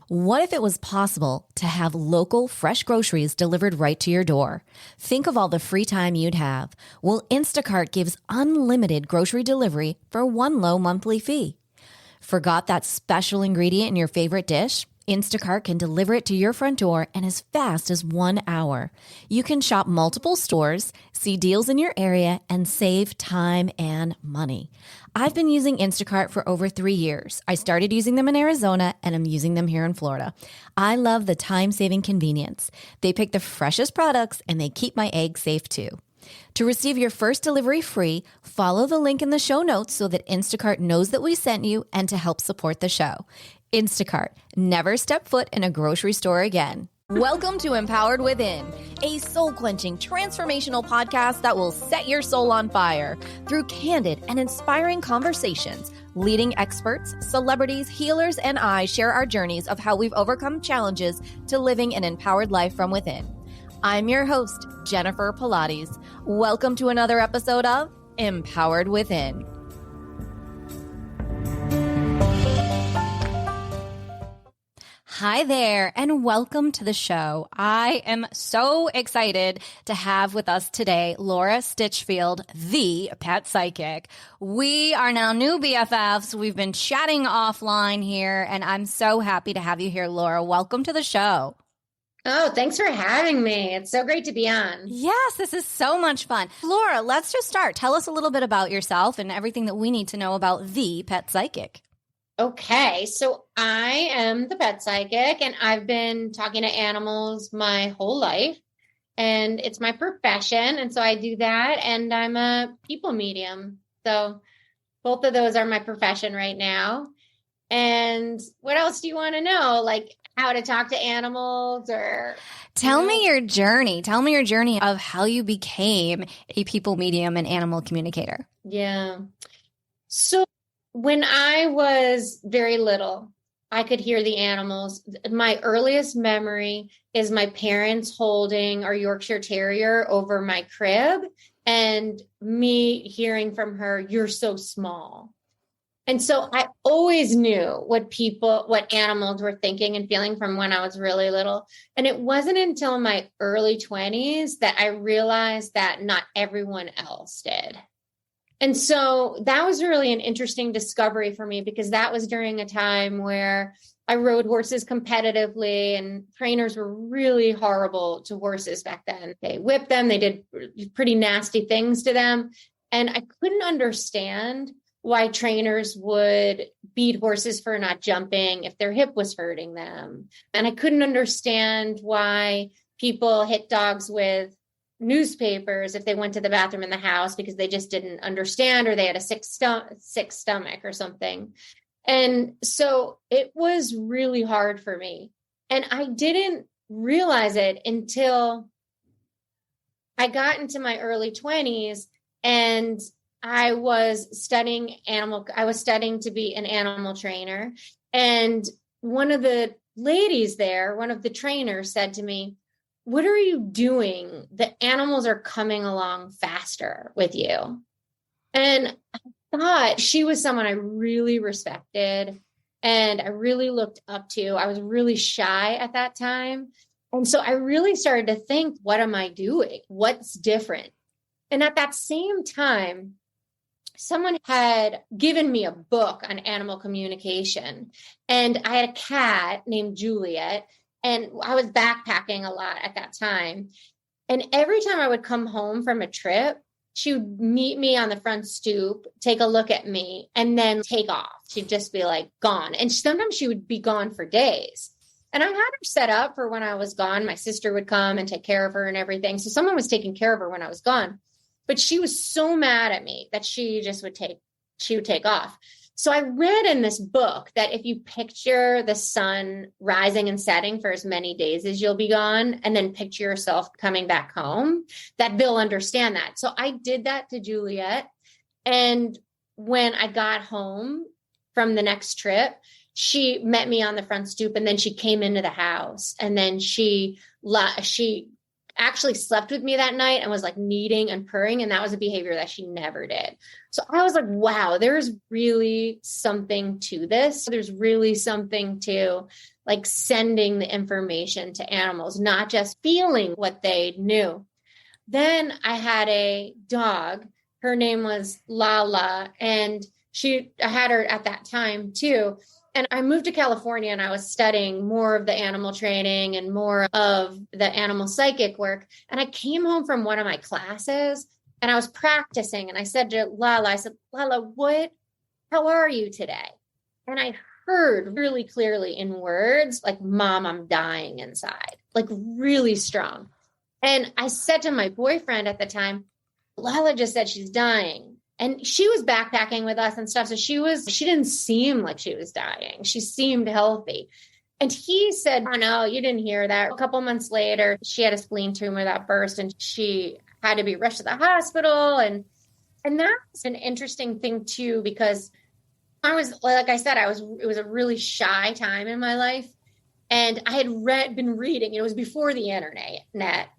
What if it was possible to have local, fresh groceries delivered right to your door? Think of all the free time you'd have. Well, Instacart gives unlimited grocery delivery for one low monthly fee. Forgot that special ingredient in your favorite dish? Instacart can deliver it to your front door in as fast as 1 hour. You can shop multiple stores, see deals in your area, and save time and money. I've been using Instacart for over 3 years. I started using them in Arizona, and I'm using them here in Florida. I love the time-saving convenience. They pick the freshest products, and they keep my eggs safe too. To receive your first delivery free, follow the link in the show notes so that Instacart knows that we sent you and to help support the show. Instacart. Never step foot in a grocery store again. Welcome to Empowered Within, a soul-quenching, transformational podcast that will set your soul on fire through candid and inspiring conversations. Leading experts, celebrities, healers, and I share our journeys of how we've overcome challenges to living an empowered life from within. I'm your host, Jennifer Pilates. Welcome to another episode of Empowered Within. Hi there, and welcome to the show. I am so excited to have with us today Laura Stinchfield, the pet psychic. We are now new BFFs. We've been chatting offline here, and I'm so happy to have you here, Laura. Welcome to the show. Oh, thanks for having me. It's so great to be on. Yes, this is so much fun. Laura, let's just start. Tell us a little bit about yourself and everything that we need to know about the pet psychic. Okay, so I am the pet psychic, and I've been talking to animals my whole life, and it's my profession, and so I do that, and I'm a people medium. So both of those are my profession right now. And what else do you want to know? Like how to talk to animals or... Tell me your journey. Tell me your journey of how you became a people medium and animal communicator. Yeah. So when I was very little, I could hear the animals. My earliest memory is my parents holding our Yorkshire Terrier over my crib and me hearing from her, "You're so small." And so I always knew what animals were thinking and feeling from when I was really little. And it wasn't until my early 20s that I realized that not everyone else did. And so that was really an interesting discovery for me, because that was during a time where I rode horses competitively, and trainers were really horrible to horses back then. They whipped them. They did pretty nasty things to them. And I couldn't understand why trainers would beat horses for not jumping if their hip was hurting them. And I couldn't understand why people hit dogs with newspapers if they went to the bathroom in the house because they just didn't understand, or they had a sick stomach or something. And so it was really hard for me. And I didn't realize it until I got into my early 20s, and I was studying to be an animal trainer. And one of the ladies there, one of the trainers, said to me, "What are you doing? The animals are coming along faster with you." And I thought she was someone I really respected and I really looked up to. I was really shy at that time. And so I really started to think, what am I doing? What's different? And at that same time, someone had given me a book on animal communication, and I had a cat named Juliet, and I was backpacking a lot at that time. And every time I would come home from a trip, she would meet me on the front stoop, take a look at me, and then take off. She'd just be like gone. And sometimes she would be gone for days. And I had her set up for when I was gone. My sister would come and take care of her and everything. So someone was taking care of her when I was gone. But she was so mad at me that she would take off. So I read in this book that if you picture the sun rising and setting for as many days as you'll be gone, and then picture yourself coming back home, that they'll understand that. So I did that to Juliet. And when I got home from the next trip, she met me on the front stoop, and then she came into the house, and then she actually slept with me that night and was like kneading and purring. And that was a behavior that she never did. So I was like, wow, there's really something to this. There's really something to like sending the information to animals, not just feeling what they knew. Then I had a dog. Her name was Lala, and I had her at that time too. And I moved to California and I was studying more of the animal training and more of the animal psychic work. And I came home from one of my classes and I was practicing. And I said to Lala, Lala, how are you today? And I heard really clearly in words, like, Mom, I'm dying inside, like really strong. And I said to my boyfriend at the time, Lala just said she's dying. And she was backpacking with us and stuff. So she didn't seem like she was dying. She seemed healthy. And he said, oh, no, you didn't hear that. A couple months later, she had a spleen tumor that burst and she had to be rushed to the hospital. And that's an interesting thing too, because I was, like I said, it was a really shy time in my life. And I had been reading, it was before the internet.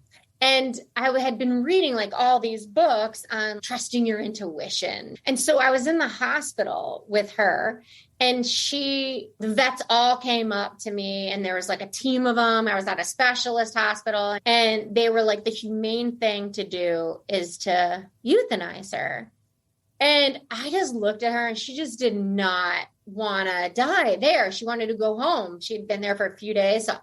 And I had been reading like all these books on trusting your intuition. And so I was in the hospital with her and the vets all came up to me and there was like a team of them. I was at a specialist hospital and they were like, the humane thing to do is to euthanize her. And I just looked at her and she just did not want to die there. She wanted to go home. She'd been there for a few days. So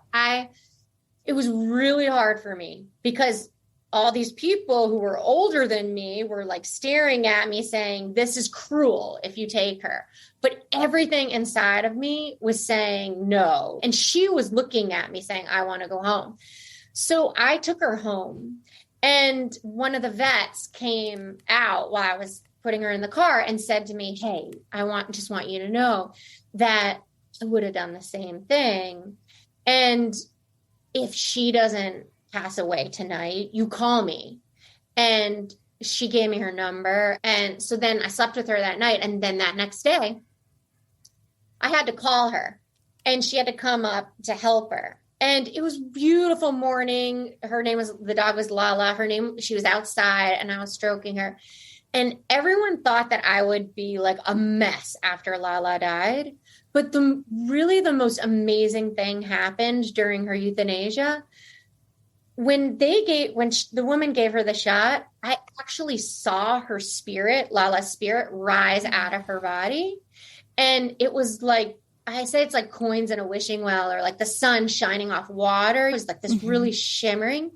it was really hard for me because all these people who were older than me were like staring at me saying, this is cruel if you take her. But everything inside of me was saying no. And she was looking at me saying, I want to go home. So I took her home and one of the vets came out while I was putting her in the car and said to me, hey, just want you to know that I would have done the same thing. And if she doesn't pass away tonight, you call me. And she gave me her number. And so then I slept with her that night. And then that next day, I had to call her and she had to come up to help her. And it was a beautiful morning. The dog was Lala. She was outside and I was stroking her. And everyone thought that I would be like a mess after Lala died. But the most amazing thing happened during her euthanasia. When the woman gave her the shot, I actually saw her spirit, Lala's spirit, rise out of her body. And it was like, I say it's like coins in a wishing well or like the sun shining off water. It was like this really shimmering.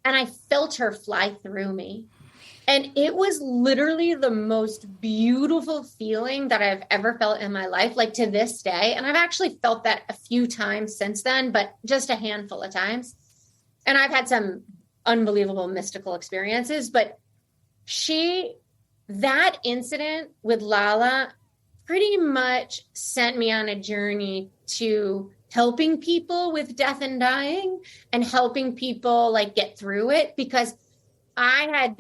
And I felt her fly through me. And it was literally the most beautiful feeling that I've ever felt in my life, like to this day. And I've actually felt that a few times since then, but just a handful of times. And I've had some unbelievable mystical experiences, but that incident with Lala pretty much sent me on a journey to helping people with death and dying and helping people like get through it, because I'd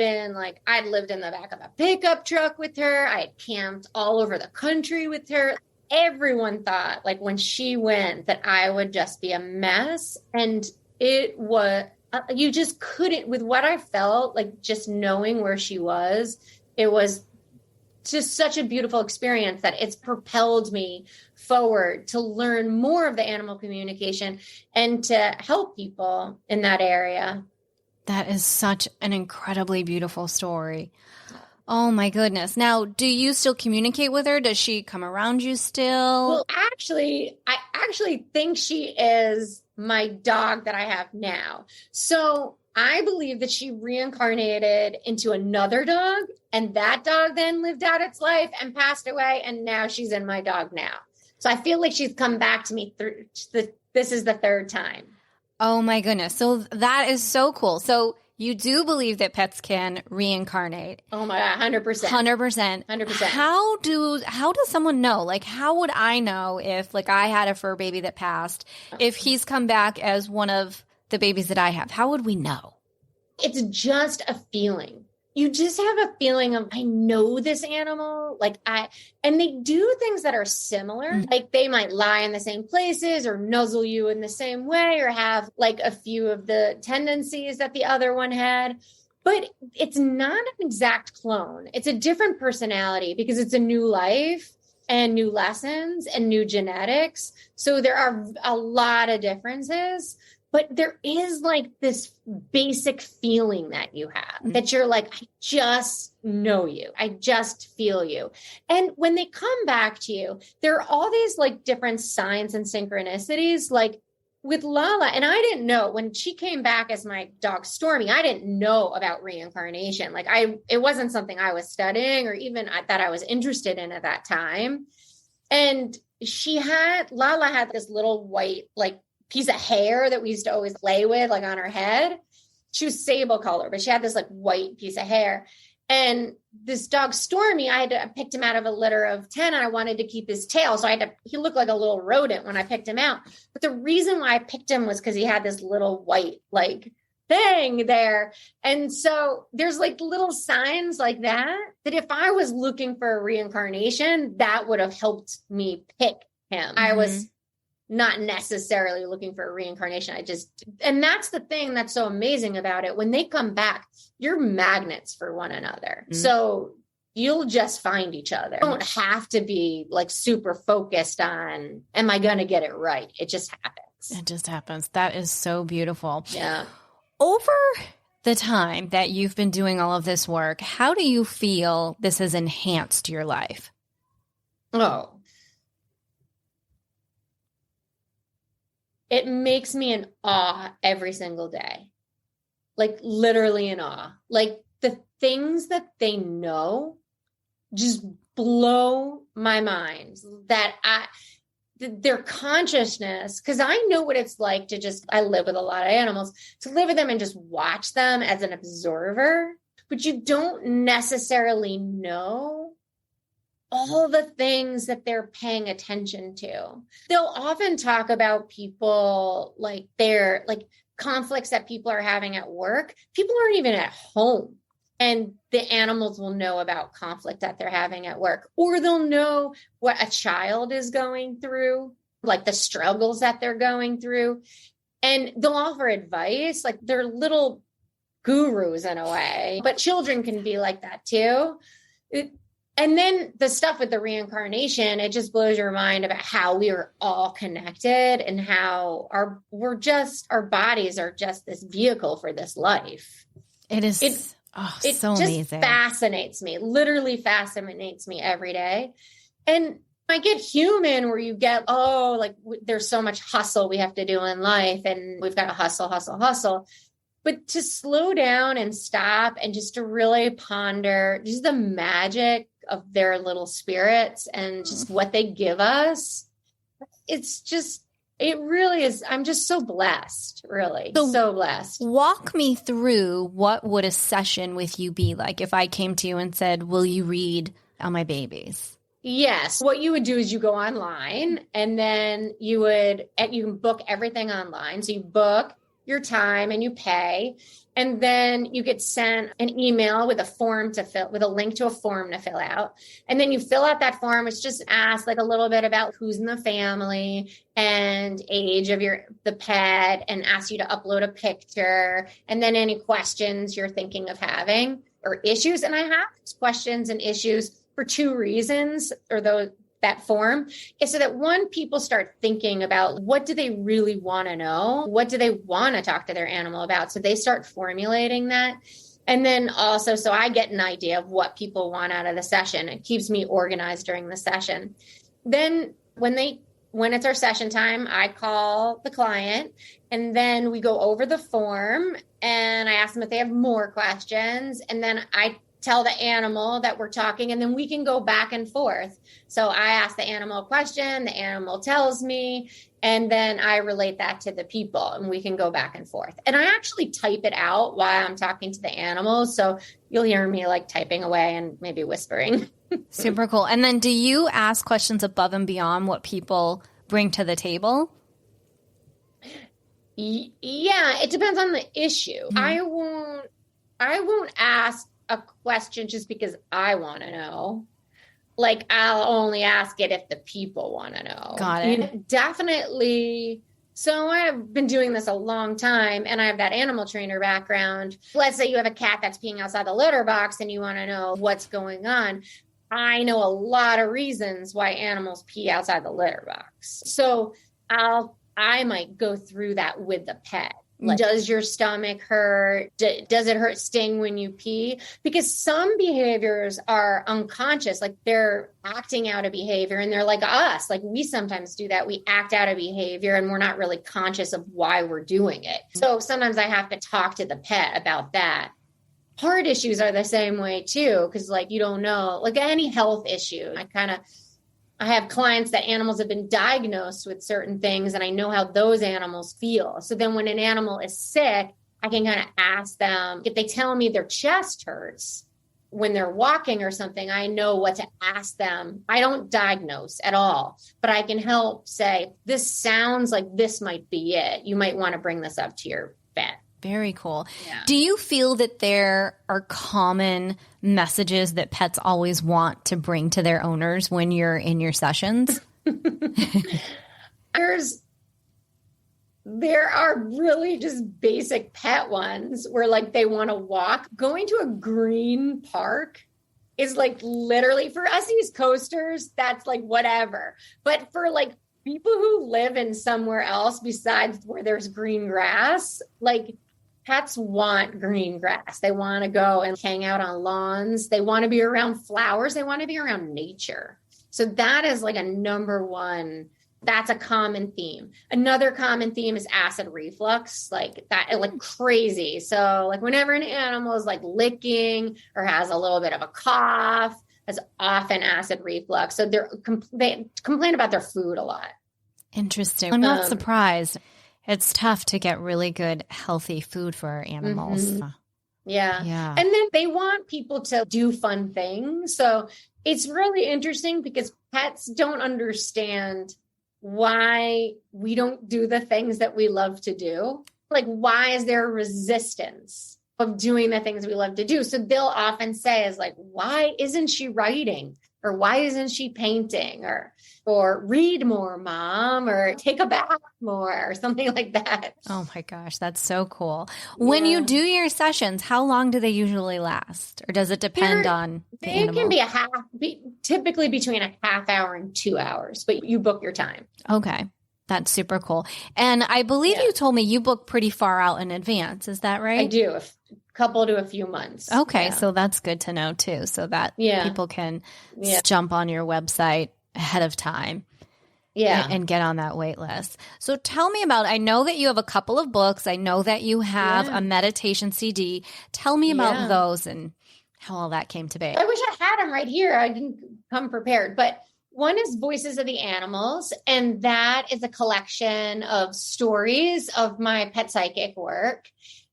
lived in the back of a pickup truck with her. I had camped all over the country with her. Everyone thought like when she went that I would just be a mess. And it was, you just couldn't, with what I felt, like just knowing where she was, it was just such a beautiful experience that it's propelled me forward to learn more of the animal communication and to help people in that area. That is such an incredibly beautiful story. Oh my goodness. Now, do you still communicate with her? Does she come around you still? Well, actually, I actually think she is my dog that I have now. So I believe that she reincarnated into another dog, and that dog then lived out its life and passed away, and now she's in my dog now. So I feel like she's come back to me this is the third time. Oh my goodness. So that is so cool. So you do believe that pets can reincarnate? Oh my God, 100%. 100%. 100%. How does someone know? Like, how would I know if like I had a fur baby that passed, if he's come back as one of the babies that I have? How would we know? It's just a feeling. you just have a feeling of, I know this animal, and they do things that are similar. Like they might lie in the same places or nuzzle you in the same way or have like a few of the tendencies that the other one had, but it's not an exact clone. It's a different personality because it's a new life and new lessons and new genetics. So there are a lot of differences. But there is like this basic feeling that you have that you're like, I just know you. I just feel you. And when they come back to you, there are all these like different signs and synchronicities, like with Lala. And I didn't know when she came back as my dog Stormy, I didn't know about reincarnation. Like it wasn't something I was studying or even that I was interested in at that time. And Lala had this little white, like, piece of hair that we used to always play with, like on her head. She was sable color, but she had this like white piece of hair. And this dog Stormy, I picked him out of a litter of 10 and I wanted to keep his tail. So he looked like a little rodent when I picked him out. But the reason why I picked him was because he had this little white like thing there. And so there's like little signs like that if I was looking for a reincarnation, that would have helped me pick him. I was not necessarily looking for a reincarnation. And that's the thing that's so amazing about it. When they come back, you're magnets for one another. So you'll just find each other. You don't have to be like super focused on, am I going to get it right? It just happens. It just happens. That is so beautiful. Yeah. Over the time that you've been doing all of this work, how do you feel this has enhanced your life? Oh, it makes me in awe every single day, like literally in awe. Like the things that they know just blow my mind, that their consciousness, because I know what it's like I live with a lot of animals, to live with them and just watch them as an observer, but you don't necessarily know all the things that they're paying attention to. They'll often talk about people like their like conflicts that people are having at work. People aren't even at home. And the animals will know about conflict that they're having at work, or they'll know what a child is going through, like the struggles that they're going through. And they'll offer advice, like they're little gurus in a way, but children can be like that too. And then the stuff with the reincarnation, it just blows your mind about how we are all connected and how our bodies are just this vehicle for this life. It is. It so just amazing. Fascinates me, literally fascinates me every day. And I get human where you get, there's so much hustle we have to do in life and we've got to hustle. But to slow down and stop and just to really ponder just the magic of their little spirits and just what they give us. It really is. I'm just so blessed, really. So blessed. Walk me through, what would a session with you be like if I came to you and said, will you read on my babies? Yes. What you would do is you go online and then you can book everything online. So you book your time and you pay, and then you get sent an email with with a link to a form to fill out. And then you fill out that form, which just asks like a little bit about who's in the family and age of the pet, and asks you to upload a picture, and then any questions you're thinking of having or issues. And I have these questions and issues for two reasons, or that form is so that people start thinking about what do they really want to know? What do they want to talk to their animal about? So they start formulating that. And then also, so I get an idea of what people want out of the session. It keeps me organized during the session. Then when it's our session time, I call the client and then we go over the form and I ask them if they have more questions. And then I tell the animal that we're talking, and then we can go back and forth. So I ask the animal a question, the animal tells me, and then I relate that to the people, and we can go back and forth. And I actually type it out while I'm talking to the animals. So you'll hear me like typing away and maybe whispering. Super cool. And then do you ask questions above and beyond what people bring to the table? Yeah, it depends on the issue. I won't ask a question just because I want to know. Like, I'll only ask it if the people want to know. Got it. You know, definitely. So I've been doing this a long time, and I have that animal trainer background. Let's say you have a cat that's peeing outside the litter box and you want to know what's going on. I know a lot of reasons why animals pee outside the litter box. So I might go through that with the pet. Like, does your stomach hurt? Does it hurt, sting when you pee? Because some behaviors are unconscious, like they're acting out a behavior, and they're like us. Like, we sometimes do that. We act out a behavior and we're not really conscious of why we're doing it. So sometimes I have to talk to the pet about that. Heart issues are the same way too, because like, you don't know, like any health issue. I have clients that animals have been diagnosed with certain things, and I know how those animals feel. So then when an animal is sick, I can kind of ask them, if they tell me their chest hurts when they're walking or something, I know what to ask them. I don't diagnose at all, but I can help say, this sounds like this might be it. You might want to bring this up to your vet. Very cool. Yeah. Do you feel that there are common messages that pets always want to bring to their owners when you're in your sessions? There are really just basic pet ones where like they want to walk. Going to a green park is like literally, for us East Coasters, that's like whatever. But for like people who live in somewhere else besides where there's green grass, like pets want green grass. They want to go and hang out on lawns. They want to be around flowers. They want to be around nature. So that is like a number one. That's a common theme. Another common theme is acid reflux, like that, like crazy. So like whenever an animal is like licking or has a little bit of a cough, that's often acid reflux. So they complain about their food a lot. Interesting. I'm not surprised. It's tough to get really good, healthy food for our animals. Mm-hmm. Yeah. And then they want people to do fun things. So it's really interesting because pets don't understand why we don't do the things that we love to do. Like, why is there a resistance of doing the things we love to do? So they'll often say is like, why isn't she writing? Or why isn't she painting? Or read more, mom, or take a bath more, or something like that. Oh my gosh, that's so cool. When you do your sessions, how long do they usually last? Or does it depend on the animal? They can be typically between a half hour and 2 hours, but you book your time. Okay. That's super cool. And I believe you told me you book pretty far out in advance. Is that right? I do. A couple to a few months. Okay. So that's good to know too. So that people can jump on your website ahead of time. And get on that wait list. So tell me about, I know that you have a couple of books. I know that you have a meditation CD. Tell me about those and how all that came to be. I wish I had them right here. I didn't come prepared, but one is Voices of the Animals. And that is a collection of stories of my pet psychic work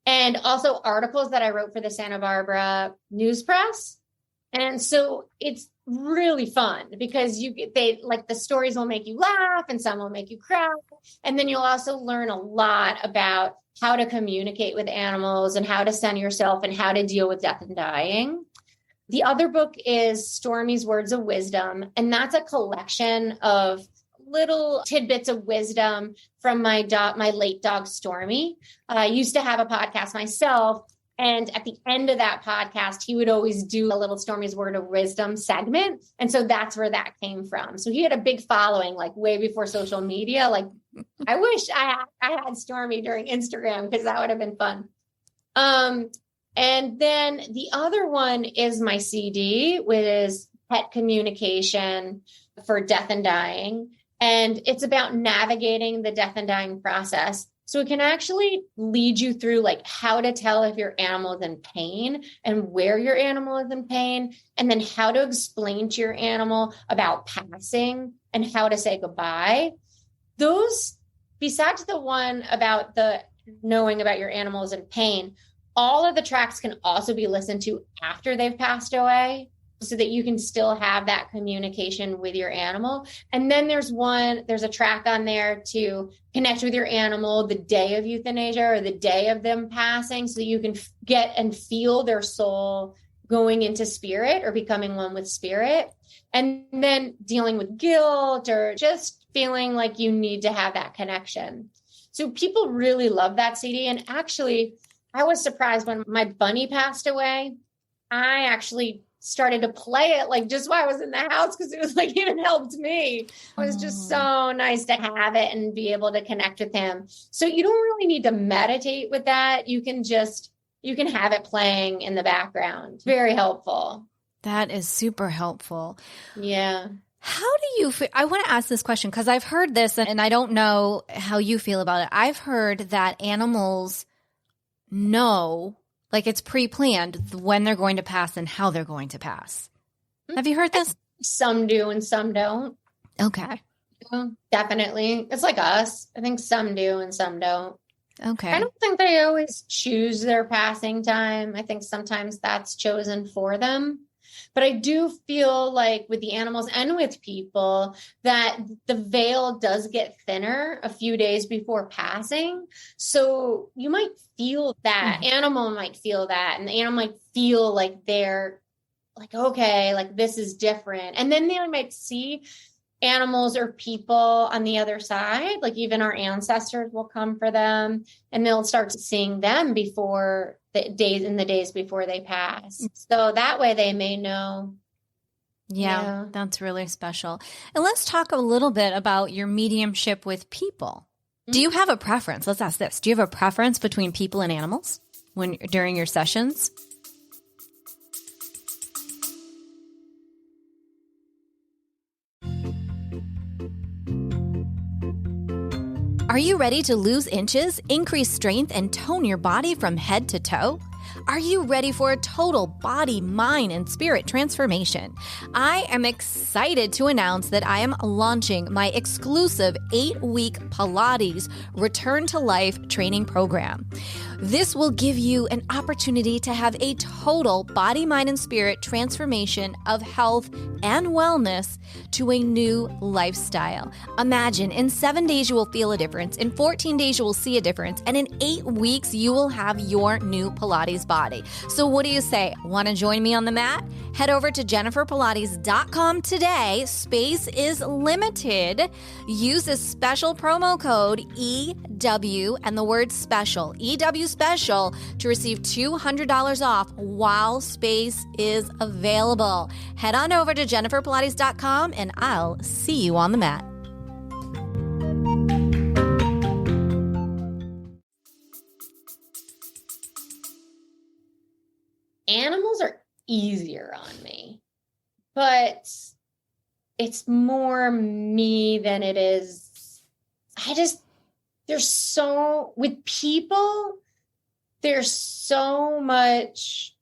and also articles that I wrote for the Santa Barbara News Press. And so it's really fun because the stories will make you laugh and some will make you cry. And then you'll also learn a lot about how to communicate with animals and how to center yourself and how to deal with death and dying. The other book is Stormy's Words of Wisdom. And that's a collection of little tidbits of wisdom from my late dog, Stormy. I used to have a podcast myself. And at the end of that podcast, he would always do a little Stormy's Word of Wisdom segment. And so that's where that came from. So he had a big following, like way before social media. Like, I wish I had Stormy during Instagram because that would have been fun. And then the other one is my CD, which is Pet Communication for Death and Dying. And it's about navigating the death and dying process. So it can actually lead you through like how to tell if your animal is in pain and where your animal is in pain, and then how to explain to your animal about passing and how to say goodbye. Those, besides the one about the knowing about your animal is in pain, all of the tracks can also be listened to after they've passed away, so that you can still have that communication with your animal. And then there's a track on there to connect with your animal the day of euthanasia or the day of them passing, so that you can get and feel their soul going into spirit or becoming one with spirit, and then dealing with guilt or just feeling like you need to have that connection. So people really love that CD. And actually, I was surprised when my bunny passed away. I actually started to play it like just while I was in the house, because it was like even helped me. It was just so nice to have it and be able to connect with him. So you don't really need to meditate with that. You can have it playing in the background. Very helpful. That is super helpful. Yeah. How do you feel? I want to ask this question because I've heard this and I don't know how you feel about it. I've heard that animals know, like it's pre-planned when they're going to pass and how they're going to pass. Have you heard this? Some do and some don't. Okay. Definitely. It's like us. I think some do and some don't. Okay. I don't think they always choose their passing time. I think sometimes that's chosen for them. But I do feel like with the animals and with people that the veil does get thinner a few days before passing. So you might feel that. Animal might feel that. And the animal might feel like they're like, okay, like this is different. And then they might see animals or people on the other side. Like even our ancestors will come for them and they'll start seeing them before the days before they pass. So that way they may know. Yeah, that's really special. And let's talk a little bit about your mediumship with people. Do you have a preference? Let's ask this. Do you have a preference between people and animals during your sessions? Are you ready to lose inches, increase strength, and tone your body from head to toe? Are you ready for a total body, mind, and spirit transformation? I am excited to announce that I am launching my exclusive 8-week Pilates Return to Life training program. This will give you an opportunity to have a total body, mind, and spirit transformation of health and wellness to a new lifestyle. Imagine in 7 days you will feel a difference, in 14 days you will see a difference, and in 8 weeks you will have your new Pilates body. So what do you say? Want to join me on the mat? Head over to jenniferpilates.com today. Space is limited. Use this special promo code EW and the word special, EW special, to receive $200 off while space is available. Head on over to jenniferpilates.com and I'll see you on the mat. Animals are easier on me, but it's more me than it is. With people, there's so much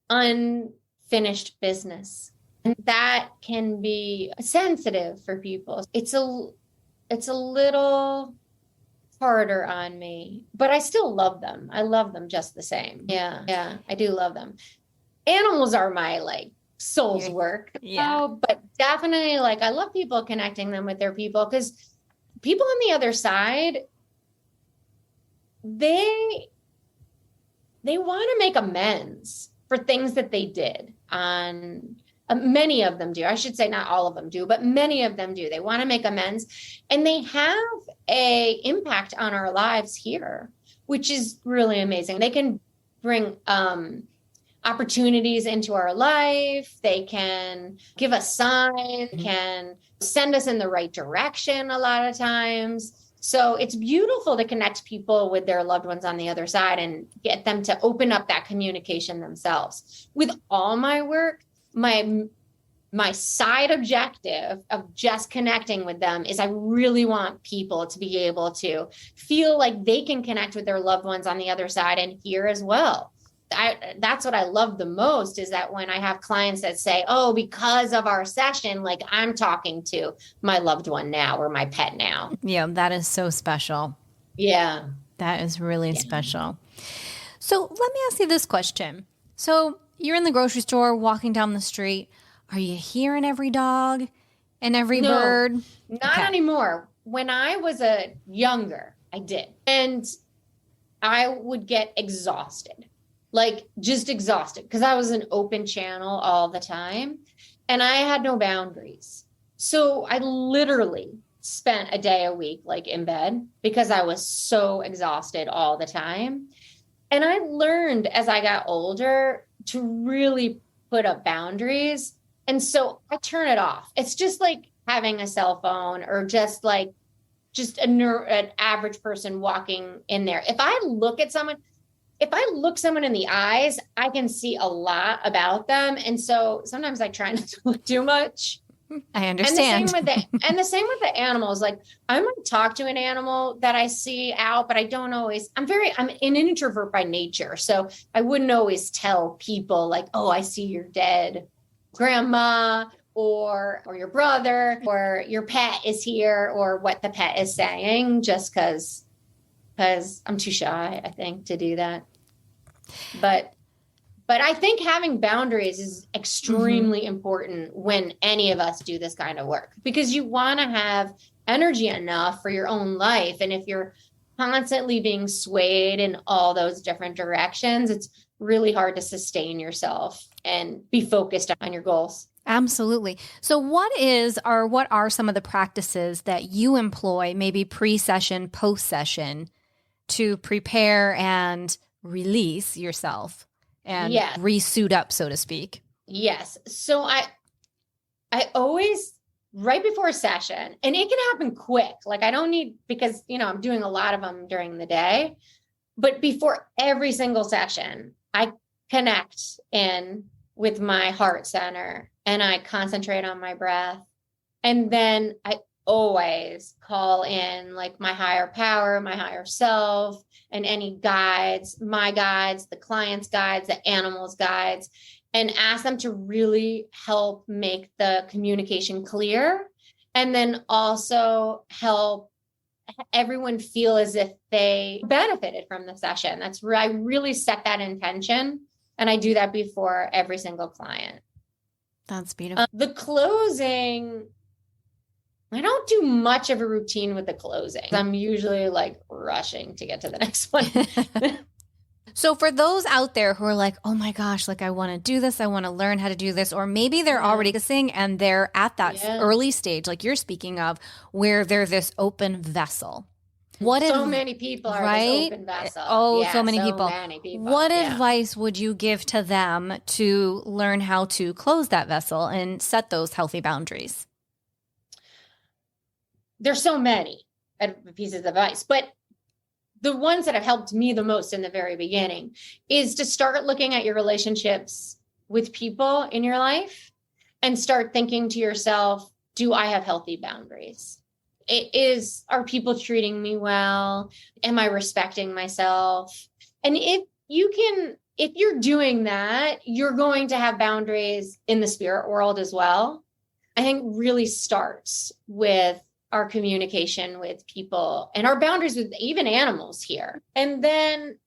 unfinished business, and that can be sensitive for people. It's a little harder on me, but I still love them. I love them just the same. Yeah, I do love them. Animals are my soul's work. Yeah. But definitely I love people connecting them with their people, because people on the other side, they want to make amends for things that they did on many of them do. I should say not all of them do, but many of them do. They want to make amends, and they have a impact on our lives here, which is really amazing. They can bring opportunities into our life. They can give us signs, can send us in the right direction a lot of times. So it's beautiful to connect people with their loved ones on the other side and get them to open up that communication themselves. With all my work, my side objective of just connecting with them is I really want people to be able to feel like they can connect with their loved ones on the other side and here as well. That's what I love the most, is that when I have clients that say, oh, because of our session, I'm talking to my loved one now or my pet now. Yeah, that is so special. Yeah. That is really special. So let me ask you this question. So you're in the grocery store walking down the street. Are you hearing every dog and every bird? Not anymore. When I was younger, I did. And I would get exhausted. like just exhausted because I was an open channel all the time and I had no boundaries. So I literally spent a day a week like in bed because I was so exhausted all the time. And I learned as I got older to really put up boundaries. And so I turn it off. It's just like having a cell phone or just like an average person walking in there. If I look someone in the eyes, I can see a lot about them. And so sometimes I try not to look too much. I understand. And the same with the animals. Like I might talk to an animal that I see out, but I don't always, I'm an introvert by nature. So I wouldn't always tell people like, oh, I see your dead grandma or your brother or your pet is here or what the pet is saying just because I'm too shy, I think, to do that. But I think having boundaries is extremely important when any of us do this kind of work, because you want to have energy enough for your own life. And if you're constantly being swayed in all those different directions, it's really hard to sustain yourself and be focused on your goals. Absolutely. So what are some of the practices that you employ, maybe pre-session, post-session, to prepare and release yourself and re-suit up, so to speak? Yes. So I always, right before a session, and it can happen quick. Like I don't need, because, I'm doing a lot of them during the day, but before every single session, I connect in with my heart center and I concentrate on my breath. And then I always call in like my higher power, my higher self, and any guides, my guides, the client's guides, the animal's guides, and ask them to really help make the communication clear. And then also help everyone feel as if they benefited from the session. That's where I really set that intention. And I do that before every single client. That's beautiful. The closing, I don't do much of a routine with the closing. I'm usually like rushing to get to the next one. So for those out there who are like, oh my gosh, like I want to do this, I want to learn how to do this, or maybe they're already practicing and they're at that early stage, like you're speaking of, where they're this open vessel. Many people are this open vessel. Oh, so many people. What advice would you give to them to learn how to close that vessel and set those healthy boundaries? There's so many pieces of advice, but the ones that have helped me the most in the very beginning is to start looking at your relationships with people in your life and start thinking to yourself, do I have healthy boundaries? Are people treating me well? Am I respecting myself? And if you're doing that, you're going to have boundaries in the spirit world as well. I think really starts with our communication with people and our boundaries with even animals here. And then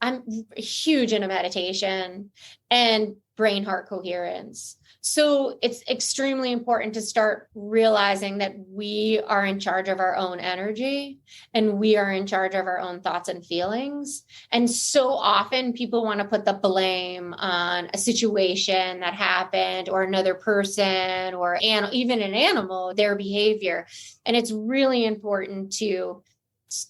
I'm huge into meditation and brain heart coherence. So it's extremely important to start realizing that we are in charge of our own energy and we are in charge of our own thoughts and feelings. And so often people want to put the blame on a situation that happened or another person or even an animal, their behavior. And it's really important to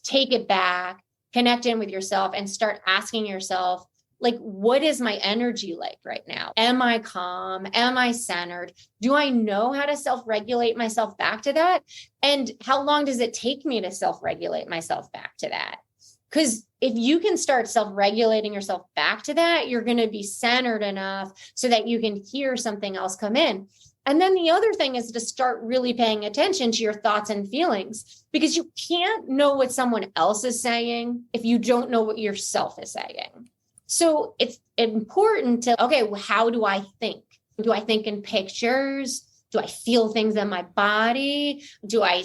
take it back, connect in with yourself and start asking yourself, like, what is my energy like right now? Am I calm? Am I centered? Do I know how to self-regulate myself back to that? And how long does it take me to self-regulate myself back to that? Because if you can start self-regulating yourself back to that, you're going to be centered enough so that you can hear something else come in. And then the other thing is to start really paying attention to your thoughts and feelings, because you can't know what someone else is saying if you don't know what yourself is saying. So it's important to, how do I think? Do I think in pictures? Do I feel things in my body? Do I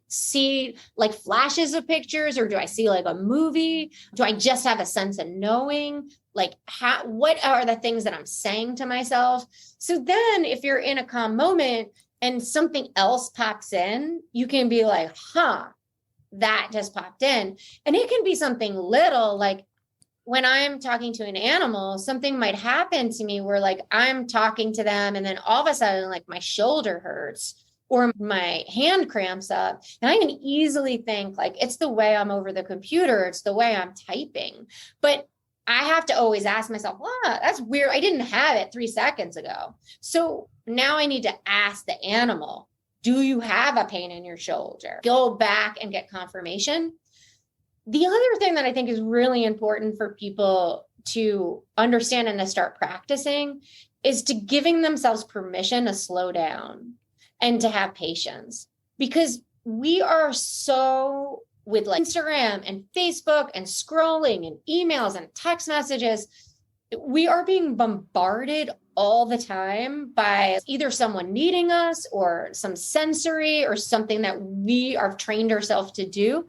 see like flashes of pictures, or do I see like a movie? Do I just have a sense of knowing? Like what are the things that I'm saying to myself? So then if you're in a calm moment and something else pops in, you can be like, that just popped in. And it can be something little, like when I'm talking to an animal, something might happen to me where like I'm talking to them and then all of a sudden like my shoulder hurts or my hand cramps up. And I can easily think like, it's the way I'm over the computer. It's the way I'm typing. But I have to always ask myself, wow, that's weird. I didn't have it 3 seconds ago. So now I need to ask the animal, do you have a pain in your shoulder? Go back and get confirmation. The other thing that I think is really important for people to understand and to start practicing is to giving themselves permission to slow down and to have patience, because we are so with like Instagram and Facebook and scrolling and emails and text messages, we are being bombarded all the time by either someone needing us or some sensory or something that we are trained ourselves to do.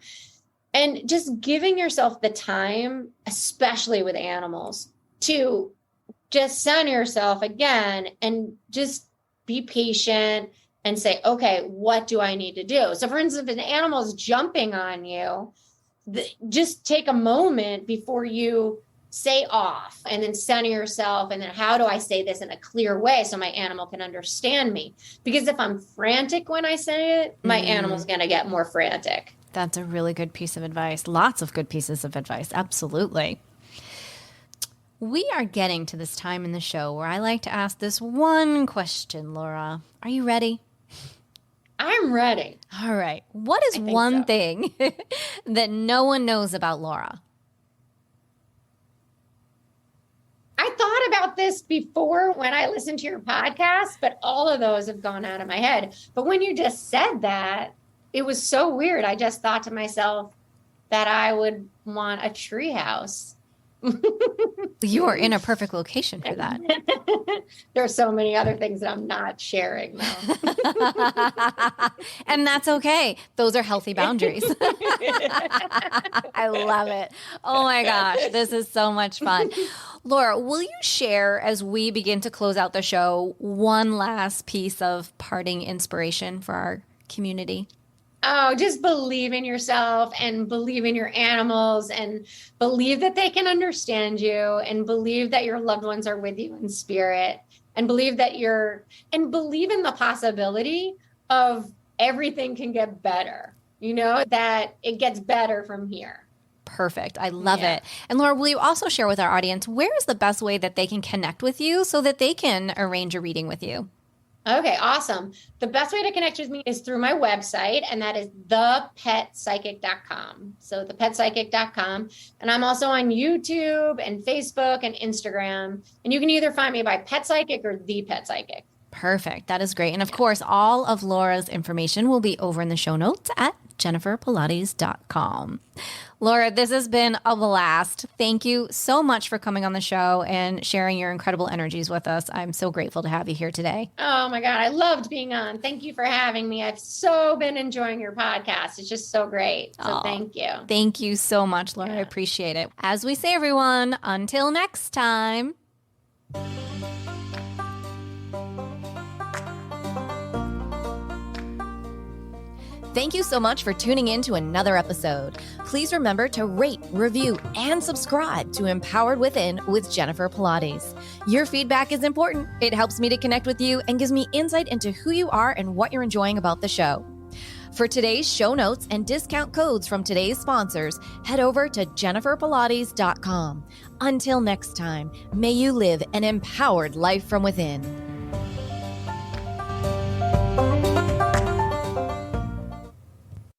And just giving yourself the time, especially with animals, to just center yourself again and just be patient and say, okay, what do I need to do? So for instance, if an animal is jumping on you, just take a moment before you say off and then center yourself. And then how do I say this in a clear way so my animal can understand me? Because if I'm frantic when I say it, my animal's going to get more frantic. That's a really good piece of advice. Lots of good pieces of advice. Absolutely. We are getting to this time in the show where I like to ask this one question, Laura. Are you ready? I'm ready. All right. What is one thing that no one knows about Laura? I thought about this before when I listened to your podcast, but all of those have gone out of my head. But when you just said that, it was so weird. I just thought to myself that I would want a tree house. You are in a perfect location for that. There are so many other things that I'm not sharing though. And that's okay. Those are healthy boundaries. I love it. Oh my gosh, this is so much fun. Laura, will you share, as we begin to close out the show, one last piece of parting inspiration for our community? Oh, just believe in yourself and believe in your animals and believe that they can understand you and believe that your loved ones are with you in spirit and believe that believe in the possibility of everything can get better, that it gets better from here. Perfect. I love it. And Laura, will you also share with our audience, where is the best way that they can connect with you so that they can arrange a reading with you? Okay, awesome. The best way to connect with me is through my website, and that is thepetpsychic.com. So thepetpsychic.com. And I'm also on YouTube and Facebook and Instagram. And you can either find me by Pet Psychic or The Pet Psychic. Perfect. That is great. And of course, all of Laura's information will be over in the show notes at jenniferpilates.com. Laura, this has been a blast. Thank you so much for coming on the show and sharing your incredible energies with us. I'm so grateful to have you here today. Oh my God, I loved being on. Thank you for having me. I've so been enjoying your podcast. It's just so great. So thank you. Thank you so much, Laura. I appreciate it. As we say, everyone, until next time. Thank you so much for tuning in to another episode. Please remember to rate, review, and subscribe to Empowered Within with Jennifer Pilates. Your feedback is important. It helps me to connect with you and gives me insight into who you are and what you're enjoying about the show. For today's show notes and discount codes from today's sponsors, head over to jenniferpilates.com. Until next time, may you live an empowered life from within.